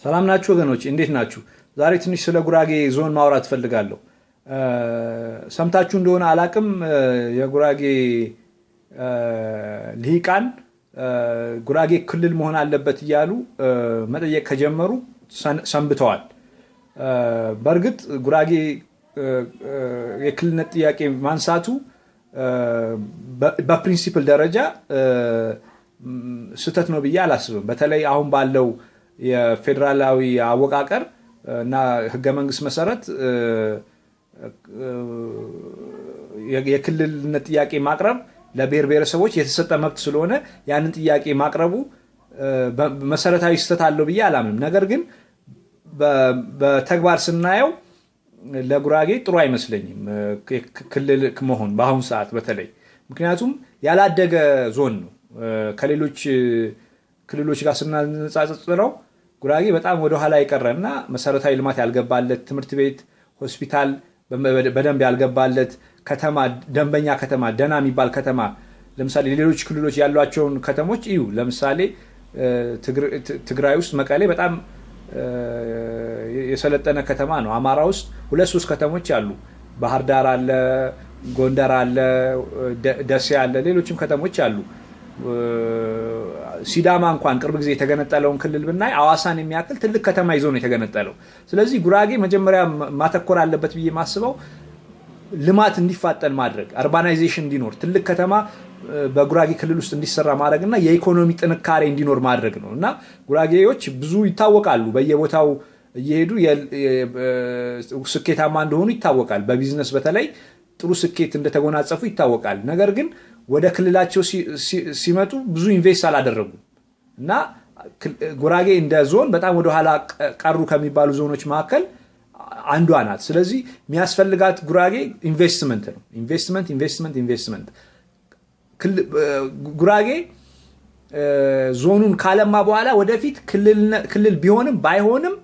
ሰላም ናችሁ ወገኖች፣ እንዴት ናችሁ? ዛሬ ትንሽ ስለ ጉራጌ ዞን ማውራት ፈልጋለሁ። ሰምታችሁ እንደሆነ አላቅም፣ የጉራጌ ልሂቃን ጉራጌ ክልል መሆን አለበት እያሉ መጠየቅ ከጀመሩ ሰንብተዋል። በእርግጥ ጉራጌ የክልልነት ጥያቄ ማንሳቱ በፕሪንሲፕል ደረጃ ስህተት ነው ብዬ አላስብም። በተለይ አሁን ባለው የፌዴራላዊ አወቃቀር እና ህገ መንግስት መሰረት የክልልነት ጥያቄ ማቅረብ ለብሔር ብሔረሰቦች የተሰጠ መብት ስለሆነ ያንን ጥያቄ ማቅረቡ መሰረታዊ ስህተት አለው ብዬ አላምንም። ነገር ግን በተግባር ስናየው ለጉራጌ ጥሩ አይመስለኝም ክልል መሆን በአሁኑ ሰዓት በተለይ ምክንያቱም ያላደገ ዞን ነው። ከሌሎች ክልሎች ጋር ስናነጻጽረው ጉራጌ በጣም ወደ ኋላ የቀረና መሰረታዊ ልማት ያልገባለት፣ ትምህርት ቤት፣ ሆስፒታል በደንብ ያልገባለት ከተማ፣ ደንበኛ ከተማ፣ ደና የሚባል ከተማ ለምሳሌ ሌሎች ክልሎች ያሏቸውን ከተሞች እዩ። ለምሳሌ ትግራይ ውስጥ መቀሌ በጣም የሰለጠነ ከተማ ነው። አማራ ውስጥ 2-3 ከተሞች አሉ። ባህር ዳር አለ፣ ጎንደር አለ፣ ደሴ አለ፣ ሌሎችም ከተሞች አሉ። ሲዳማ እንኳን ቅርብ ጊዜ የተገነጠለውን ክልል ብናይ አዋሳን የሚያክል ትልቅ ከተማ ይዞ ነው የተገነጠለው። ስለዚህ ጉራጌ መጀመሪያ ማተኮር አለበት ብዬ ማስበው ልማት እንዲፋጠን ማድረግ፣ አርባናይዜሽን እንዲኖር፣ ትልቅ ከተማ በጉራጌ ክልል ውስጥ እንዲሰራ ማድረግና የኢኮኖሚ ጥንካሬ እንዲኖር ማድረግ ነው እና ጉራጌዎች ብዙ ይታወቃሉ። በየቦታው እየሄዱ ስኬታማ እንደሆኑ ይታወቃል። በቢዝነስ በተለይ ጥሩ ስኬት እንደተጎናጸፉ ይታወቃል። ነገር ግን ወደ ክልላቸው ሲመጡ ብዙ ኢንቨስት አላደረጉም እና ጉራጌ እንደ ዞን በጣም ወደ ኋላ ቀሩ ከሚባሉ ዞኖች መካከል አንዷ ናት። ስለዚህ የሚያስፈልጋት ጉራጌ ኢንቨስትመንት ነው። ኢንቨስትመንት ጉራጌ ዞኑን ካለማ በኋላ ወደፊት ክልል ቢሆንም ባይሆንም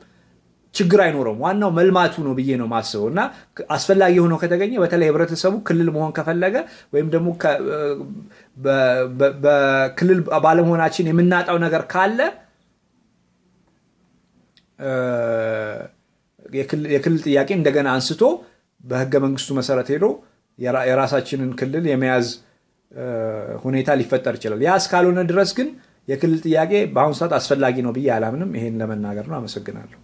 ችግር አይኖረውም። ዋናው መልማቱ ነው ብዬ ነው ማስበው እና አስፈላጊ ሆኖ ከተገኘ በተለይ ህብረተሰቡ ክልል መሆን ከፈለገ ወይም ደግሞ በክልል ባለመሆናችን የምናጣው ነገር ካለ የክልል ጥያቄ እንደገና አንስቶ በህገ መንግስቱ መሰረት ሄዶ የራሳችንን ክልል የመያዝ ሁኔታ ሊፈጠር ይችላል። ያ እስካልሆነ ድረስ ግን የክልል ጥያቄ በአሁኑ ሰዓት አስፈላጊ ነው ብዬ አላምንም። ይሄን ለመናገር ነው። አመሰግናለሁ።